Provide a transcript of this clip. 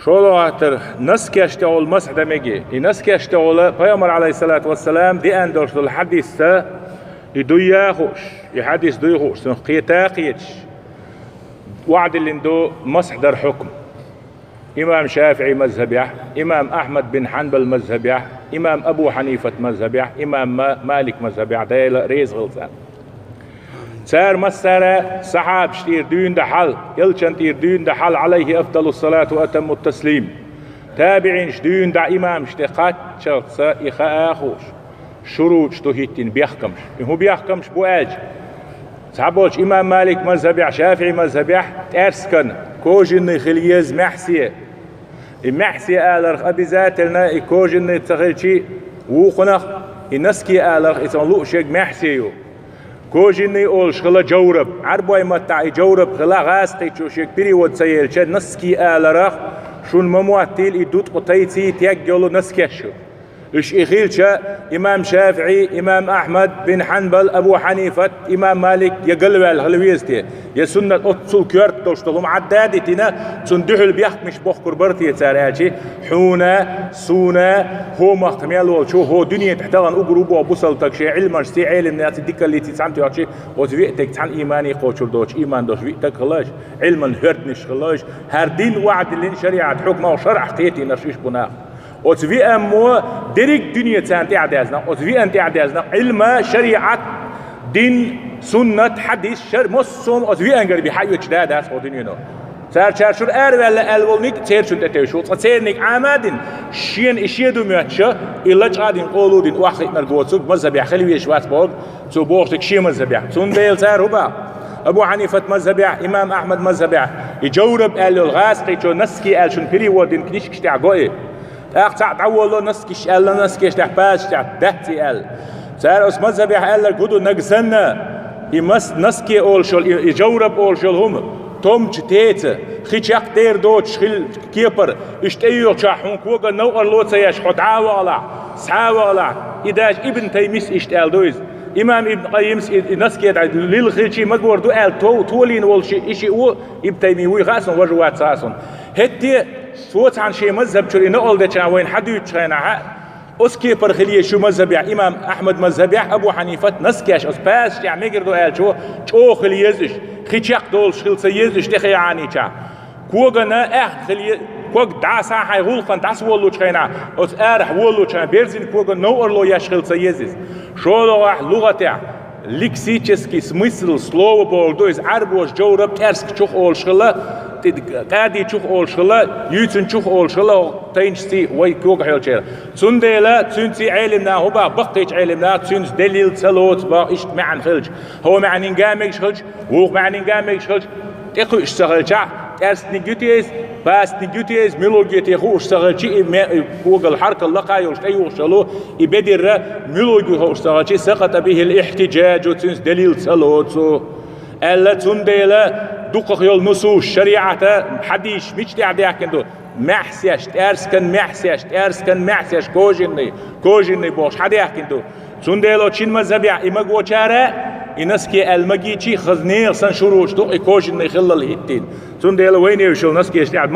شو هاتر نسك يشتغل مسح دمجي نسك يشتغل بيامر عليه الصلاة والسلام دي أندرس الحديث يدويا خوش يحديث دوي خوش قيتاقيتش وعد اللي ندو مسح در حكم إمام شافعي مذهب يح إمام أحمد بن حنبل مذهب يح إمام أبو حنيفة مذهب يح إمام مالك مذهب يح دايلا ريز غلطان سار مسارة صحاب شتير دين دحل يلشن تير دين دحل عليه أفضل الصلاة وأتم التسليم تابعين شدين دا إمام شتقات شخص إخاء أخوش شروط شتوهيتين بيحكمش هو بيحكمش بواج صحابوش إمام مالك مذهب شافعي مذهب تأرسكن كوجن خليز محسية المحسية آلرخ أبي ذاتلنا كوجن تغلشي وخنخ النسكي آلرخ إسان شيك محسيو كوجني أول شغلة جورب عربوي متاعي جورب خلا غاسقي شو شيك بري ودسيل شد نسكي آلرخ شون ممواتيل إدوت قطيتي تيجلو نسكيشو إيش إخيلشا إمام شافعي إمام أحمد بن حنبل أبو حنيفة إمام مالك يقلب الهلويستي يا سنة أتصل كيرت دوشتلهم عدادتنا تندحل بيحك مش بخكر برتي تسارعشي حونا سونا هو مختميال والشو هو دنيا تحتغن أقربوا وبصلتك شي علم شي علم ناس الدكة اللي تسعمتي وشي وزويتك تحن إيماني قوشر دوش إيمان دوش ويتك خلاش علما هرتنش خلاش هر دين وعد اللي شريعة حكمه وشرع قيتي نرشيش بناخ وتفي أمو دريك دنيا تانتي عدازنا وتفي أنتي عدازنا علم شريعة دين سنة حديث شر مصوم وتفي أنجر بحيوة شدادات ودنيا سار شر ولا الولنيك سير شو تتوشوا سيرنيك عمادين شين إشيدو ميتشا إلا جادين قولوا دين واحد نرجوسوك مذهب يخلي يشواس بوق سو بوقتك شيء مذهب سون بيل سار هو أبو حنيفة مذهب إمام أحمد مذهب يجورب قال الغاز قيتو نسكي قال شون بري ودين كنيش كشتاع قوي أقطع تعولو نسكيش قال نسكيش تحباش تحتي قال سار أس مذهب قال الجودو نجسنا يمس نسكي أول شل يجورب أول شل هم توم جتيت خيشاق دير دوتش خل كيبر اشتيو شاحون كوجا نوع اللوت سياش خدعة ولا سعى ولا إداش ابن تيميس اشتال دويز إمام ابن قيم نسكي للخيشي مجور دو قال تولين والشيء إشي هو ابن تيمي غاسن وجوات ساسون هتي صوت عن شيء مذهب شو نقول ده كان وين حد يتشينها أسكي برخليه شو مذهب إمام أحمد مذهب أبو حنيفة نسكيش أس باس يعني ميجر دو قال شو خليزش خيشاق دول شخل سيزش تخي عني شا كوجنا خلي كوج دعسا هاي غلقان دعس ولو تشينا أس أرح ولو تشينا بيرزين كوجا نور لو يشخل سيزش شو لغة لكسيتشسكي سميسل سلو بولدو إز عربوش جورب ترسك شوخ أول شغلة قادي شوخ أول شغلة يوتن شوخ أول شغلة تينشتي وي كوغ حيل شير تنديلا تنسي علمنا هو بقيت علمنا تنس دليل تلوت با إيش معن خلج هو معني نقامش خلج ووق معني نقامش خلج تقو اشتغل شع ترس نيجوتيز بس نيجوتيز ميلوجيتي هو اشتغل شيء فوق الحركة اللقاء يوشتي وشلو يبدر ميلوجي هو اشتغل شيء سقط به الاحتجاج وتنس دليل تلوت ألا تنديلا دقق يول نصوص شريعة حديش مش تعدي كندو محسيش تأرسكن محسيش كوجيني بوش حدي كندو تنديلو تشين مذهبيا إما قوشارة ينسكي المجيتي خزنير سن شروش دقق كوجيني خلال هيتين تنديلو وين يوشل نسكي اشتعد